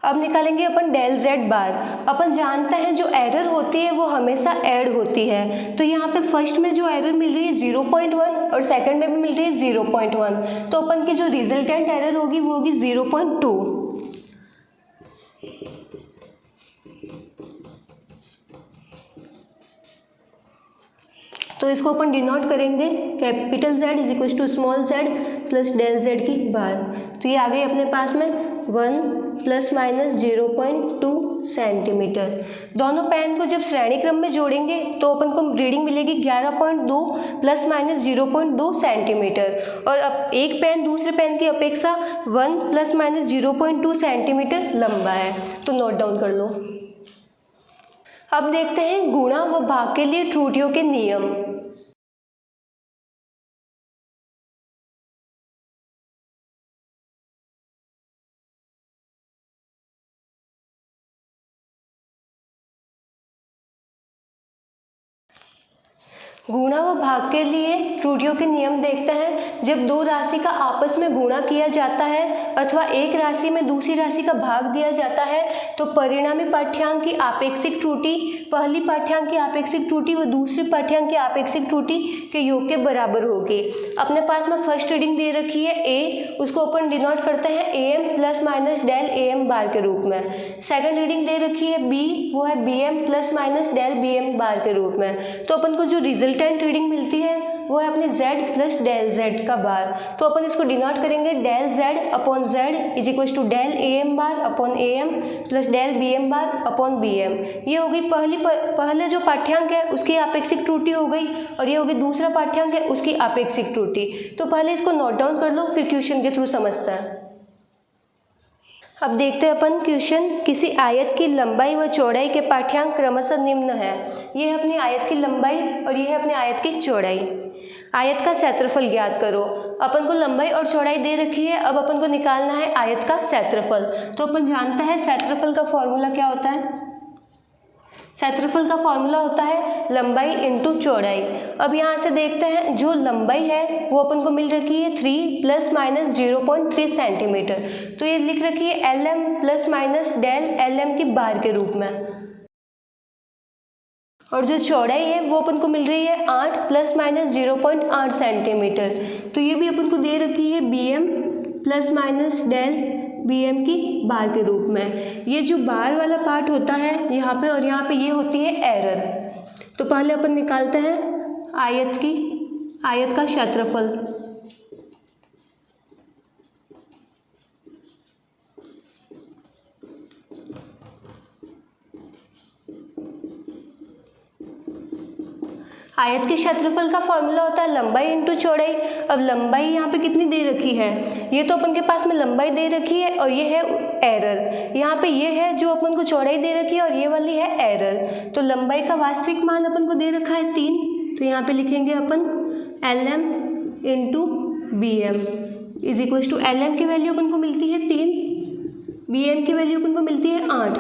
अब निकालेंगे अपन डेल Z बार। अपन जानते हैं जो एरर होती है वो हमेशा ऐड होती है। तो यहाँ पे फर्स्ट में जो एरर मिल रही है 0.1 और सेकंड में भी मिल रही है 0.1, तो अपन की जो रिजल्टेंट एरर होगी वो होगी 0.2। तो इसको अपन डिनोट करेंगे capital Z is equal to small z plus del Z की बार। तो ये आ गई अपने पास में 1 प्लस माइनस 0.2 सेंटीमीटर। दोनों पेन को जब श्रेणी क्रम में जोड़ेंगे तो अपन को रीडिंग मिलेगी 11.2 प्लस माइनस 0.2 सेंटीमीटर। और अब एक पेन दूसरे पेन की अपेक्षा 1 प्लस माइनस 0.2 सेंटीमीटर लंबा है, तो नोट डाउन कर लो। अब देखते हैं गुणा व भाग के लिए त्रुटियों के नियम। गुणा व भाग के लिए त्रुटियों के नियम देखते हैं। जब दो राशि का आपस में गुणा किया जाता है अथवा एक राशि में दूसरी राशि का भाग दिया जाता है तो परिणामी पाठ्यांक की आपेक्षिक त्रुटि पहली पाठ्यांक की आपेक्षिक त्रुटि व दूसरी पाठ्यांक की आपेक्षिक त्रुटि के योग के बराबर होगी। अपने पास में फर्स्ट रीडिंग दे रखी है A, उसको अपन डिनोट करते हैं AM plus minus del AM bar के रूप में। सेकंड रीडिंग दे रखी है B, वो है BM plus minus del BM bar के रूप में। तो अपन को जो रिजल्टेंट रीडिंग मिलती है वो है अपनी Z प्लस डेल Z का बार। तो अपन इसको डिनोट करेंगे del Z upon Z is equal to del AM bar upon AM plus del BM bar upon BM। ये हो गई पहले जो पाठ्यांक है उसकी आपेक्षिक त्रुटि हो गई, और ये होगी दूसरा पाठ्यांक है उसकी आपेक्षिक त्रुटि। तो पहले इसको नोट डाउन कर लो, फिर क्वेश्चन के थ्रू समझते हैं। अब देखते हैं अपन क्वेश्चन। किसी आयत की लंबाई व चौड़ाई के पाठ्यांक क्रमशः निम्न है। ये है अपनी आयत की लंबाई और ये है अपनी आयत की चौड़ाई। आयत का क्षेत्रफल ज्ञात करो। अपन को लंबाई और चौड़ाई दे रखी है, अब अपन को निकालना है आयत का क्षेत्रफल। तो अपन जानते हैं क्षेत्रफल का फॉर्मूला क्या होता है। क्षेत्रफल का फॉर्मूला होता है लंबाई इंटू चौड़ाई। अब यहाँ से देखते हैं जो लंबाई है वो अपन को मिल रखी है 3 प्लस माइनस 0.3 सेंटीमीटर। तो ये लिख रखी है LM plus minus del LM की बार के रूप में। और जो चौड़ाई है वो अपन को मिल रही है 8 प्लस माइनस 0.8 सेंटीमीटर। तो ये भी अपन को दे रखी है BM plus minus del BM की बार के रूप में। ये जो बार वाला पार्ट होता है यहाँ पे और यहाँ पे ये होती है एरर। तो पहले अपन निकालते हैं आयत का क्षेत्रफल। आयत के क्षेत्रफल का फॉर्मूला होता है लंबाई इंटू चौड़ाई। अब लंबाई यहाँ पे कितनी दे रखी है, ये तो अपन के पास में लंबाई दे रखी है और ये है एरर। यहाँ पे ये है जो अपन को चौड़ाई दे रखी है और ये वाली है एरर। तो लंबाई का वास्तविक मान अपन को दे रखा है 3, तो यहाँ पे लिखेंगे अपन LM into BM is equal to LM की वैल्यू अपन को मिलती है 3, BM की वैल्यू अपन को मिलती है 8।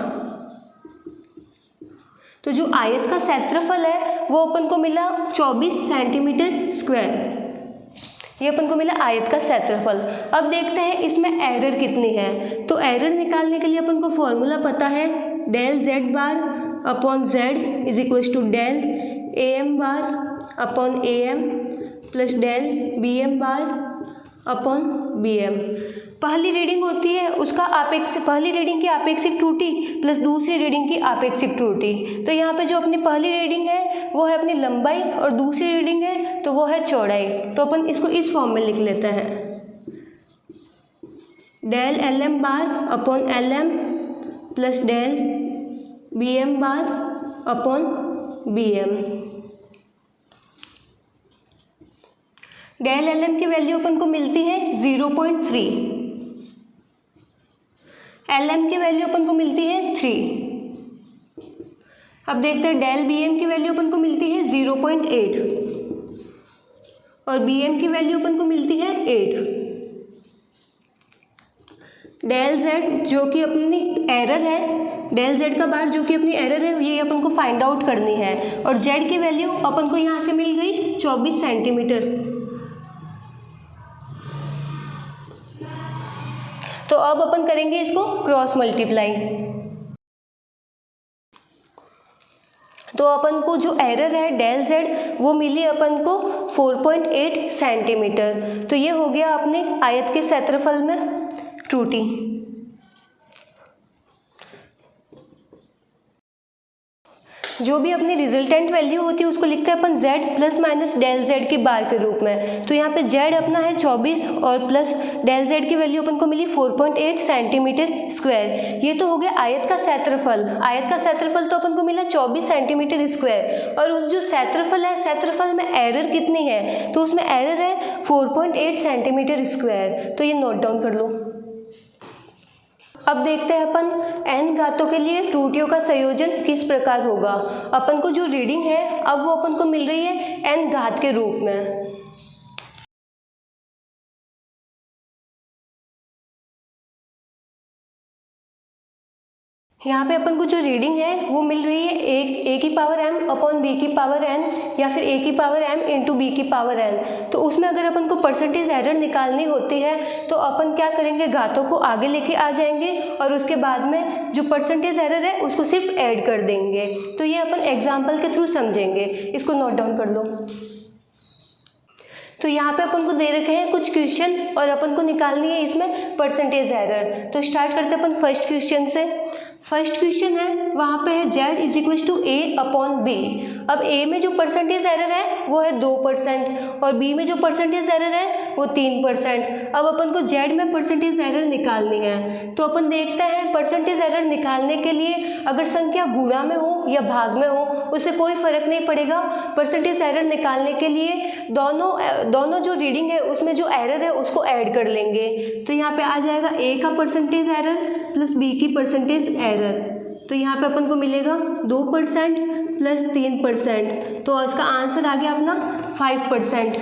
तो जो आयत का क्षेत्रफल है वो अपन को मिला 24 सेंटीमीटर स्क्वायर, ये अपन को मिला आयत का क्षेत्रफल। अब देखते हैं इसमें एरर कितनी है। तो एरर निकालने के लिए अपन को फॉर्मूला पता है del Z bar upon Z is equal to del AM bar upon AM plus del BM bar upon BM। पहली रीडिंग होती है उसका पहली रीडिंग की आपेक्षिक त्रुटि प्लस दूसरी रीडिंग की आपेक्षिक त्रुटि। तो यहाँ पे जो अपनी पहली रीडिंग है वो है अपनी लंबाई और दूसरी रीडिंग है तो वो है चौड़ाई। तो अपन इसको इस फॉर्म में लिख लेते हैं del LM bar upon LM plus del BM bar upon BM। Del LM की वैल्यू अपन को मिलती है 0.3, LM की वैल्यू अपन को मिलती है 3। अब देखते हैं डेल BM की वैल्यू अपन को मिलती है 0.8 और BM की वैल्यू अपन को मिलती है 8। डेल Z जो कि अपनी एरर है, डेल Z का बार जो कि अपनी एरर है ये अपन को फाइंड आउट करनी है और Z की वैल्यू अपन को यहाँ से मिल गई 24 सेंटीमीटर। तो अब अपन करेंगे इसको क्रॉस मल्टीप्लाई। तो अपन को जो एरर है डेल Z वो मिली अपन को 4.8 सेंटीमीटर। तो ये हो गया अपने आयत के क्षेत्रफल में त्रुटि। जो भी अपनी रिजल्टेंट वैल्यू होती है उसको लिखते हैं अपन Z plus minus del Z की बार के रूप में। तो यहाँ पे Z अपना है 24 और प्लस डेल Z की वैल्यू अपन को मिली 4.8 सेंटीमीटर स्क्वायर। ये तो हो गया आयत का क्षेत्रफल। आयत का क्षेत्रफल तो अपन को मिला 24 सेंटीमीटर स्क्वायर और उस जो क्षेत्रफल है क्षेत्रफल में एरर कितनी है, तो उसमें एरर है 4.8 सेंटीमीटर स्क्वायर। तो ये नोट डाउन कर लो। अब देखते हैं अपन n घातों के लिए त्रुटियों का संयोजन किस प्रकार होगा। अपन को जो रीडिंग है अब वो अपन को मिल रही है n घात के रूप में। यहाँ पे अपन को जो रीडिंग है वो मिल रही है a की पावर m अपॉन b की पावर n या फिर a की पावर m इंटू b की पावर n। तो उसमें अगर अपन को परसेंटेज एरर निकालनी होती है तो अपन क्या करेंगे, घातों को आगे लेके आ जाएंगे और उसके बाद में जो परसेंटेज एरर है उसको सिर्फ ऐड कर देंगे। तो ये अपन एग्जाम्पल के थ्रू समझेंगे, इसको नोट डाउन कर लो। तो यहाँ पे अपन को दे रखे हैं कुछ क्वेश्चन और अपन को निकालनी है इसमें परसेंटेज एरर। तो स्टार्ट करते हैं अपन फर्स्ट क्वेश्चन से। फर्स्ट क्वेश्चन है वहाँ पे है Z is equal to A upon B। अब A में जो परसेंटेज एरर है वो है 2% और B में जो परसेंटेज एरर है वो 3%। अब अपन को Z में परसेंटेज एरर निकालनी है। तो अपन देखते हैं परसेंटेज एरर निकालने के लिए अगर संख्या गुणा में हो या भाग में हो उससे कोई फर्क नहीं पड़ेगा। परसेंटेज एरर निकालने के लिए दोनों जो रीडिंग है उसमें जो एरर है उसको ऐड कर लेंगे। तो यहाँ पे आ जाएगा A का परसेंटेज एरर प्लस B की परसेंटेज एरर। तो यहाँ पे अपन को मिलेगा 2% प्लस 3%। तो इसका आंसर आ गया अपना 5%।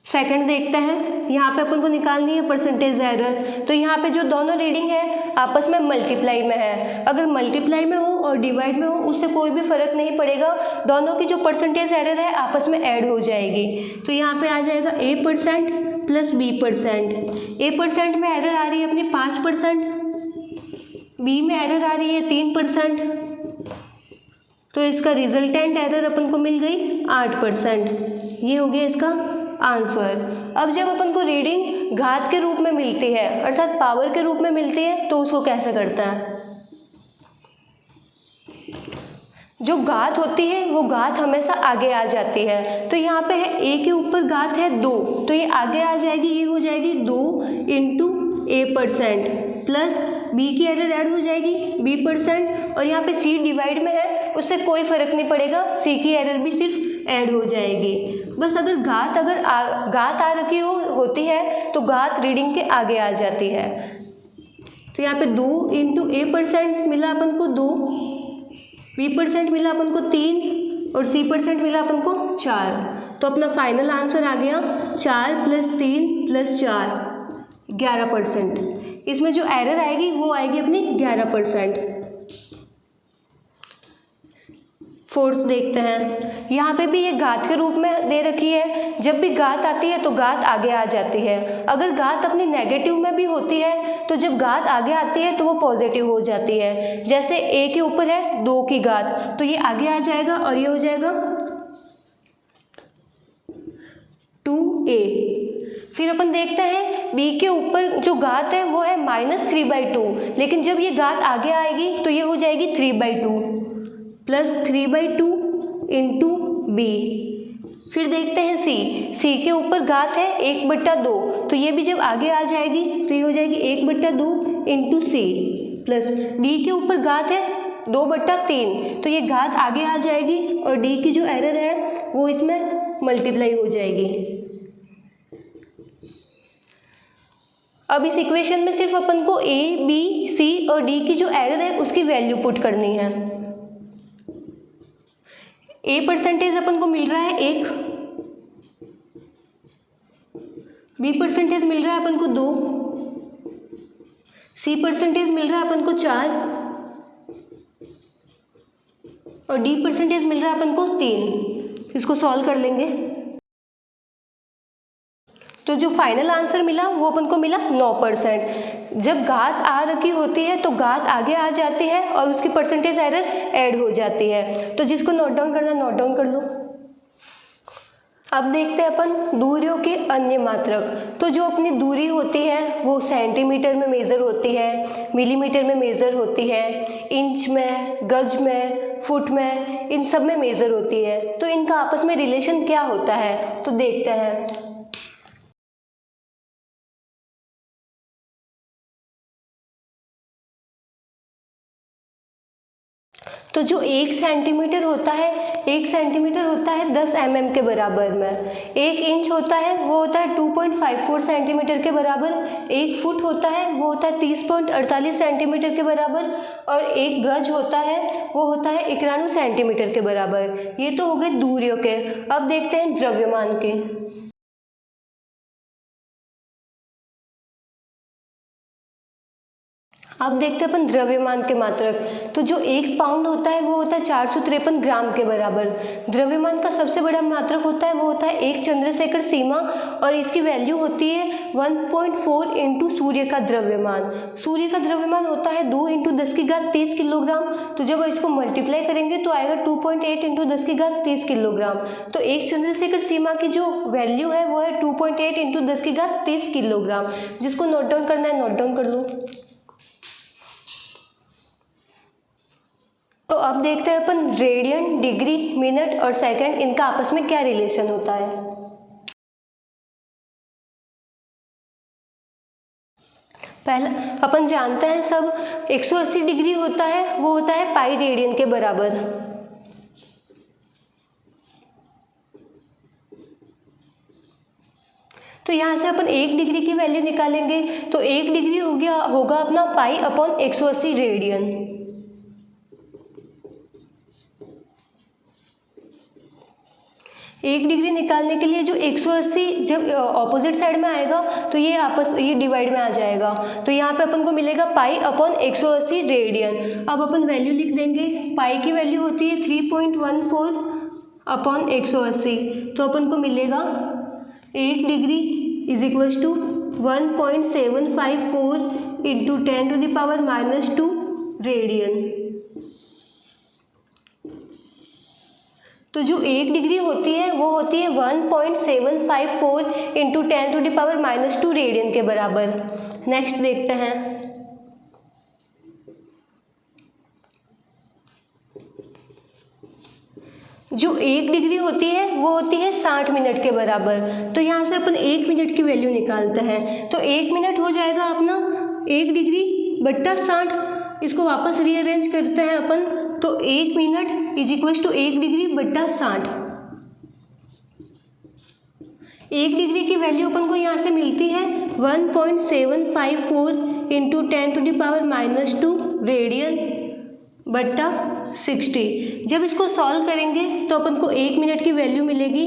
सेकंड देखते हैं, यहाँ पे अपन को निकालनी है परसेंटेज एरर। तो यहाँ पे जो दोनों रीडिंग है आपस में मल्टीप्लाई में है। अगर मल्टीप्लाई में हो और डिवाइड में हो उससे कोई भी फर्क नहीं पड़ेगा, दोनों की जो परसेंटेज एरर है आपस में ऐड हो जाएगी। तो यहाँ पे आ जाएगा A% प्लस B%। A% में एरर आ रही है अपनी 5%, B में एरर आ रही है 3%। तो इसका रिजल्टेंट एरर अपन को मिल गई 8%। ये हो गया इसका आंसर। अब जब अपन को रीडिंग घात के रूप में मिलती है अर्थात पावर के रूप में मिलती है तो उसको कैसे करता है। जो घात होती है वो घात हमेशा आगे आ जाती है। तो यहाँ पे है A के ऊपर घात है 2, तो ये आगे आ जाएगी, ये हो जाएगी 2 इंटू A% प्लस B की एरर ऐड हो जाएगी B% और यहाँ पे C डिवाइड में है उससे कोई फ़र्क नहीं पड़ेगा, सी की एरर भी सिर्फ ऐड हो जाएगी। बस अगर घात घात आ रखी होती है तो घात रीडिंग के आगे आ जाती है। तो यहाँ पे 2 इंटू A% मिला अपन को 2, B% मिला अपन को 3 और C% मिला अपन को 4। तो अपना फाइनल आंसर आ गया 4 + 3 + 4 11%। इसमें जो एरर आएगी वो आएगी अपनी 11%। फोर्थ देखते हैं, यहाँ पे भी ये घात के रूप में दे रखी है। जब भी घात आती है तो घात आगे आ जाती है। अगर घात अपनी नेगेटिव में भी होती है तो जब घात आगे आती है तो वो पॉजिटिव हो जाती है। जैसे a के ऊपर है 2 की घात, तो ये आगे आ जाएगा और ये हो जाएगा 2a। फिर अपन देखते हैं b के ऊपर जो घात है वो है -3/2, लेकिन जब ये घात आगे आएगी तो ये हो जाएगी 3/2 प्लस 3/2 इंटू b। फिर देखते हैं c के ऊपर घात है 1/2, तो ये भी जब आगे आ जाएगी तो ये हो जाएगी 1/2 इंटू c। प्लस d के ऊपर घात है 2/3, तो ये घात आगे आ जाएगी और d की जो एरर है वो इसमें मल्टीप्लाई हो जाएगी। अब इस इक्वेशन में सिर्फ अपन को a, b, c और d की जो एरर है उसकी वैल्यू पुट करनी है। A% अपन को मिल रहा है 1, B% मिल रहा है अपन को 2, C% मिल रहा है अपन को 4 और D% मिल रहा है अपन को 3। इसको सॉल्व कर लेंगे तो जो फाइनल आंसर मिला वो अपन को मिला 9%। जब घात आ रखी होती है तो घात आगे आ जाती है और उसकी परसेंटेज एरर ऐड हो जाती है। तो जिसको नोट डाउन करना नोट डाउन कर लो। अब देखते हैं अपन दूरियों के अन्य मात्रक। तो जो अपनी दूरी होती है वो सेंटीमीटर में मेज़र होती है, मिलीमीटर में मेज़र होती है, इंच में, गज में, फुट में, इन सब में मेज़र होती है। तो इनका आपस में रिलेशन क्या होता है तो देखते हैं। तो जो 1 सेंटीमीटर होता है 10 mm के बराबर में। 1 इंच होता है वो होता है 2.54 सेंटीमीटर के बराबर। 1 फुट होता है वो होता है 30.48 सेंटीमीटर के बराबर और 1 गज होता है वो होता है 91 सेंटीमीटर के बराबर। ये तो हो गए दूरियों के। अब देखते हैं द्रव्यमान के। अब देखते हैं अपन द्रव्यमान के मात्रक। तो जो 1 पाउंड होता है वो होता है 453 ग्राम के बराबर। द्रव्यमान का सबसे बड़ा मात्रक होता है वो होता है 1 चंद्रशेखर सीमा और इसकी वैल्यू होती है 1.4 इंटू सूर्य का द्रव्यमान। सूर्य का द्रव्यमान होता है 2 इंटू 10⁻30 किलोग्राम। तो जब इसको मल्टीप्लाई करेंगे तो आएगा 2.8 इंटू 10⁻30 किलोग्राम। तो 1 चंद्रशेखर सीमा की जो वैल्यू है वो है 2.8 इंटू 10⁻30 किलोग्राम। जिसको नोट डाउन करना है नोट डाउन कर लो। तो अब देखते हैं अपन रेडियन, डिग्री, मिनट और सेकंड, इनका आपस में क्या रिलेशन होता है। पहला अपन जानते हैं सब 180 डिग्री होता है वो होता है पाई रेडियन के बराबर। तो यहाँ से अपन 1 डिग्री की वैल्यू निकालेंगे तो 1 डिग्री होगा अपना पाई अपॉन 180 रेडियन। एक डिग्री निकालने के लिए जो 180 जब ऑपोजिट साइड में आएगा तो ये डिवाइड में आ जाएगा। तो यहाँ पे अपन को मिलेगा पाई अपॉन 180 रेडियन। अब अपन वैल्यू लिख देंगे। पाई की वैल्यू होती है 3.14 अपॉन 180। तो अपन को मिलेगा 1 degree is equal to 1.754 into 10⁻⁻² radian. तो जो 1 डिग्री होती है वो होती है 1.754 इंटू 10⁻⁻² रेडियन के बराबर। नेक्स्ट देखते हैं। जो 1 डिग्री होती है वो होती है 60 मिनट के बराबर। तो यहाँ से अपन 1 मिनट की वैल्यू निकालते हैं। तो 1 मिनट हो जाएगा अपना 1 डिग्री बट्टा 60। इसको वापस रीअरेंज करते हैं अपन तो 1 minute is equal to 1 degree बट्टा 60। 1 डिग्री की वैल्यू अपन को यहाँ से मिलती है 1.754 इंटू 10⁻⁻² रेडियन बट्टा 60। जब इसको सॉल्व करेंगे तो अपन को 1 मिनट की वैल्यू मिलेगी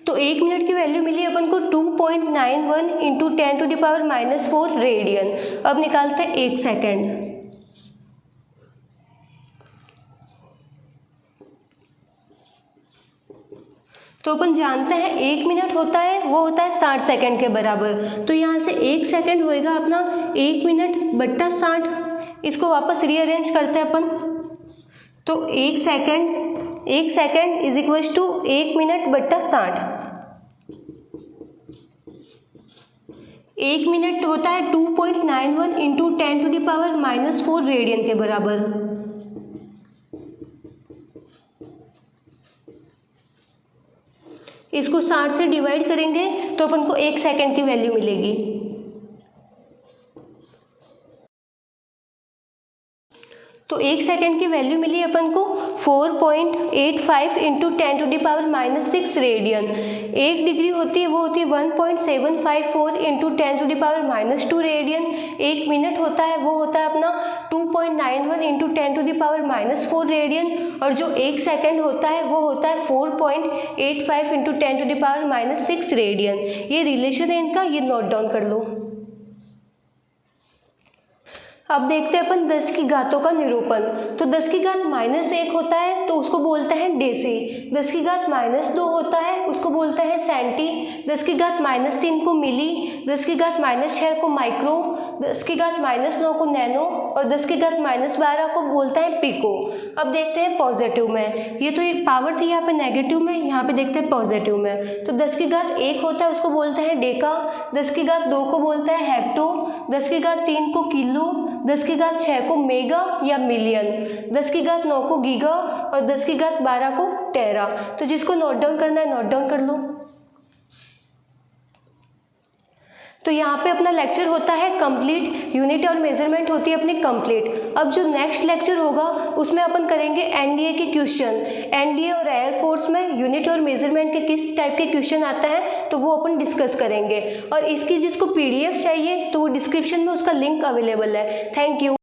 तो 1 मिनट की वैल्यू मिली अपन को 2.91 इंटू 10⁻⁻4 रेडियन। अब निकालते हैं 1 सेकेंड। तो अपन जानते हैं 1 मिनट होता है वो होता है 60 सेकेंड के बराबर। तो यहाँ से 1 सेकेंड होएगा अपना 1 मिनट बट्टा 60। इसको वापस रीअरेंज करते हैं अपन। तो 1 second is equal to 1 minute बट्टा 60। 1 मिनट होता है 2.91 इंटू 10⁻⁻4 रेडियन के बराबर। इसको 60 से डिवाइड करेंगे तो अपन को 1 सेकेंड की वैल्यू मिलेगी। तो 1 सेकेंड की वैल्यू मिली अपन को 4.85 इंटू 10⁻⁻6 रेडियन। 1 डिग्री होती है वो होती है 1.754 इंटू 10⁻⁻2 रेडियन। 1 मिनट होता है वो होता है अपना 2.91 इंटू 10⁻⁻4 रेडियन। और जो 1 सेकेंड होता है वो होता है 4.85 इंटू 10⁻⁻6 रेडियन। ये रिलेशन है इनका, ये नोट डाउन कर लो। अब देखते हैं अपन 10 की घातों का निरूपण। तो 10 की घात -1 होता है तो उसको बोलते हैं डेसी। 10 की घात -2 होता है उसको बोलते हैं सेंटी। 10 की घात -3 को मिली। 10 की घात -6 को माइक्रो। 10 की घात -9 को नैनो। और 10 की घात -12 को बोलते हैं पिको। अब देखते हैं पॉजिटिव में। ये तो एक पावर थी यहाँ पे नेगेटिव में, यहाँ पे देखते हैं पॉजिटिव में। तो 10 की घात 1 होता है उसको बोलते हैं डेका। 10 की घात 2 को बोलते हैं हेक्टो। 10 की घात 3 को किलो। 10 की घात 6 को मेगा या मिलियन। 10 की घात 9 को गीगा। और 10 की घात 12 को टेरा। तो जिसको नोट डाउन करना है नोट डाउन कर लो। तो यहाँ पे अपना लेक्चर होता है कंप्लीट। यूनिट और मेजरमेंट होती है अपनी कंप्लीट। अब जो नेक्स्ट लेक्चर होगा उसमें अपन करेंगे एनडीए के क्वेश्चन। एनडीए और एयरफोर्स में यूनिट और मेजरमेंट के किस टाइप के क्वेश्चन आता है तो वो अपन डिस्कस करेंगे। और इसकी जिसको पीडीएफ चाहिए तो वो डिस्क्रिप्शन में उसका लिंक अवेलेबल है। Thank you.